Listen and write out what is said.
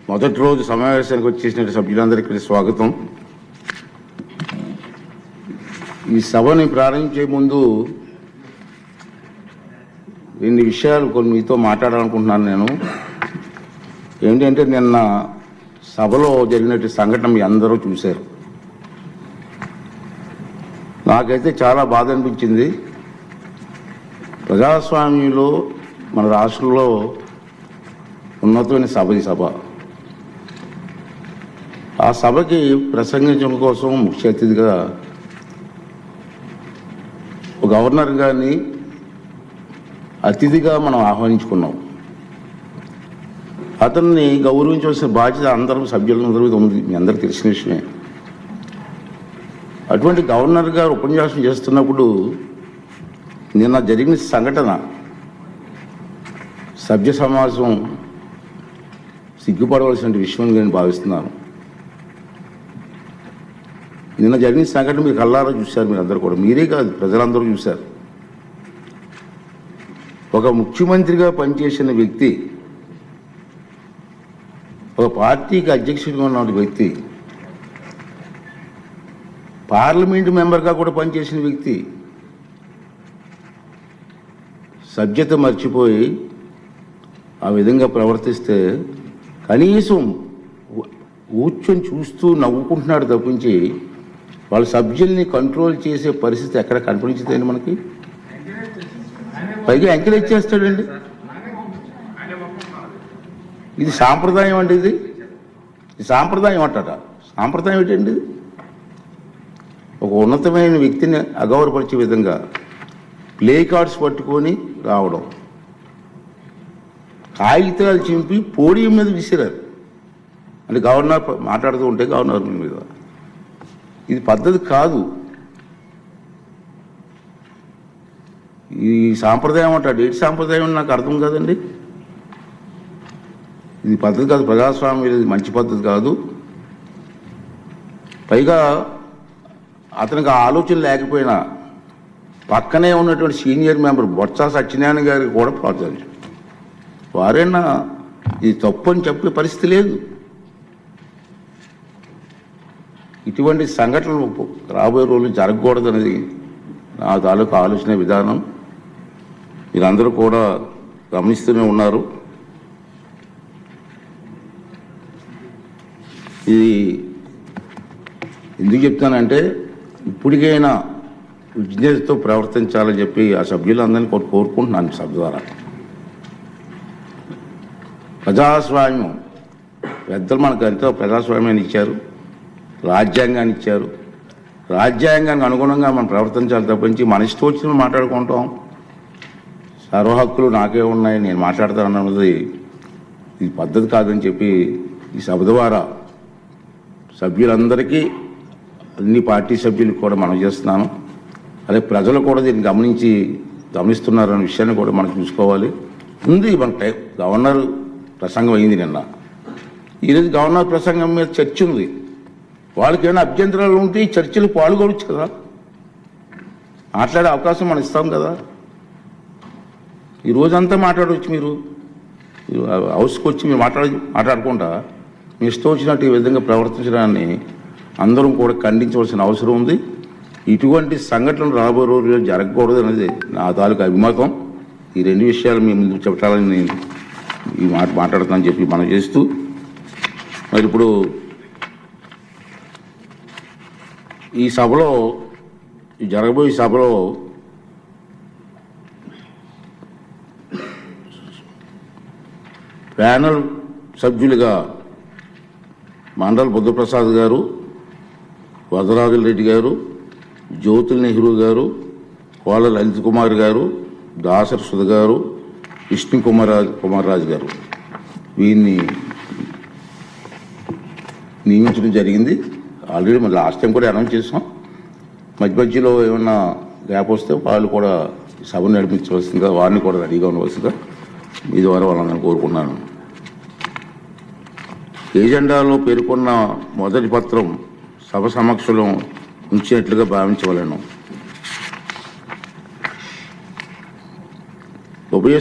మొదటి రోజు సమావేశానికి వచ్చేసిన సభ్యులందరికీ స్వాగతం. ఈ సభని ప్రారంభించే ముందు రెండు విషయాలు కొన్ని మీతో మాట్లాడాలనుకుంటున్నాను. నేను ఏంటంటే నిన్న సభలో జరిగినట్టు సంఘటన మీ అందరూ చూశారు. నాకైతే చాలా బాధ అనిపించింది. ప్రజాస్వామ్యంలో మన రాష్ట్రంలో ఉన్నతమైన సభ ఈ సభ. ఆ సభకి ప్రసంగించడం కోసం ముఖ్య అతిథిగా గవర్నర్ గారిని అతిథిగా మనం ఆహ్వానించుకున్నాం. అతన్ని గౌరవించవలసిన బాధ్యత అందరూ సభ్యులందరూ ఉంది, మీ అందరికీ తెలిసిన విషయమే. అటువంటి గవర్నర్ గారు ఉపన్యాసం చేస్తున్నప్పుడు నిన్న జరిగిన సంఘటన సభ్య సమాజం సిగ్గుపడవలసిన విషయం నేను భావిస్తున్నాను. నిన్న జరిగిన సంఘటన మీరు కళ్ళారా చూశారు, మీరు అందరూ కూడా, మీరే కాదు ప్రజలందరూ చూశారు. ఒక ముఖ్యమంత్రిగా పనిచేసిన వ్యక్తి, ఒక పార్టీకి అధ్యక్షుడిగా ఉన్న వ్యక్తి, పార్లమెంటు మెంబర్గా కూడా పనిచేసిన వ్యక్తి సభ్యత మర్చిపోయి ఆ విధంగా ప్రవర్తిస్తే కనీసం కూర్చొని చూస్తూ నవ్వుకుంటున్నాడు తప్పించి వాళ్ళ సభ్యుల్ని కంట్రోల్ చేసే పరిస్థితి ఎక్కడ కనిపించదండి మనకి. పైగా ఎంకరేజ్ చేస్తాడండి. ఇది సాంప్రదాయం అండి. ఇది సాంప్రదాయం అంటారా? సాంప్రదాయం ఏంటండి? ఒక ఉన్నతమైన వ్యక్తిని అగౌరవపరిచే విధంగా ప్లే కార్డ్స్ పట్టుకొని రావడం, కాగితాలు చింపి పోడియం మీద విసిరారు. అంటే గవర్నర్ మాట్లాడుతూ ఉంటే గవర్నర్ మీద, ఇది పద్ధతి కాదు. ఈ సాంప్రదాయం అంటాడు. ఏంటి సాంప్రదాయం నాకు అర్థం కాదండి. ఇది పద్ధతి కాదు, ప్రజాస్వామ్యం ఇది మంచి పద్ధతి కాదు. పైగా అతనికి ఆలోచన లేకపోయినా పక్కనే ఉన్నటువంటి సీనియర్ మెంబర్ బొత్స సత్యనారాయణ గారికి కూడా ప్రోత్సహించారు. వారైనా ఇది తప్పు అని చెప్పే పరిస్థితి లేదు. ఇటువంటి సంఘటనలు రాబోయే రోజులు జరగకూడదు అనేది నా తాలూకు ఆలోచన విధానం. మీరందరూ కూడా గమనిస్తూనే ఉన్నారు. ఇది ఎందుకు చెప్తానంటే ఇప్పటికైనా విజ్ఞతతో ప్రవర్తించాలని చెప్పి ఆ సభ్యులందరినీ కోరుకుంటున్నాను. సభ ద్వారా ప్రజాస్వామ్యం పెద్దలు మనకు ఎంతో ప్రజాస్వామ్యాన్ని ఇచ్చారు, రాజ్యాంగాన్ని ఇచ్చారు. రాజ్యాంగానికి అనుగుణంగా మనం ప్రవర్తించాలి తప్పించి మన ఇష్టం వచ్చిన మాట్లాడుకుంటాం. సర్వ హక్కులు నాకే ఉన్నాయి, నేను మాట్లాడతాను అన్నది ఇది పద్ధతి కాదని చెప్పి ఈ సభ ద్వారా సభ్యులందరికీ, అన్ని పార్టీ సభ్యులకు కూడా మనం చేస్తున్నాను. అదే ప్రజలు కూడా దీన్ని గమనిస్తున్నారనే విషయాన్ని కూడా మనం చూసుకోవాలి. ఉంది మన గవర్నర్ ప్రసంగం అయింది నిన్న. ఈరోజు గవర్నర్ ప్రసంగం మీద చర్చ ఉంది. వాళ్ళకి ఏమైనా అభ్యంతరాలు ఉంటే ఈ చర్చలు పాల్గొనవచ్చు కదా, మాట్లాడే అవకాశం మనం ఇస్తాం కదా. ఈ రోజంతా మాట్లాడవచ్చు. మీరు హౌస్కి వచ్చి మీరు మాట్లాడకుండా మీ ఇష్టం వచ్చినట్టు ఈ విధంగా ప్రవర్తించడాన్ని అందరం కూడా ఖండించవలసిన అవసరం ఉంది. ఇటువంటి సంఘటనలు రాబోయే రోజుల్లో జరగకూడదు అనేది నా తాలూకు అభిమతం. ఈ రెండు విషయాలు మీ ముందు చెప్పాలని నేను ఈ మాట్లాడుతానని చెప్పి మనం చేస్తూ, మరి ఇప్పుడు ఈ సభలో, ఈ జరగబోయే సభలో ప్యానల్ సభ్యులుగా మండల్ బుద్ధప్రసాద్ గారు, వరదరాజుల రెడ్డి గారు, జ్యోతుల్ నెహ్రూ గారు, కోళ్ళ లలిత్ కుమార్ గారు, దాసరి సుధ గారు, విష్ణు కుమార్ రాజు గారు వీరిని నియమించడం జరిగింది. ఆల్రెడీ మన లాస్ట్ టైం కూడా అనౌన్స్ చేసాం. మధ్యలో ఏమన్నా గ్యాప్ వస్తే వాళ్ళు కూడా సభను నడిపించవలసిందిగా, వారిని కూడా రెడీగా ఉండవలసిందిగా మీ ద్వారా వాళ్ళని కోరుకున్నాను. ఏజెండాలో పేర్కొన్న మొదటి పత్రం సభ సమక్షంలో ఉంచినట్లుగా భావించవలను. ఉభయ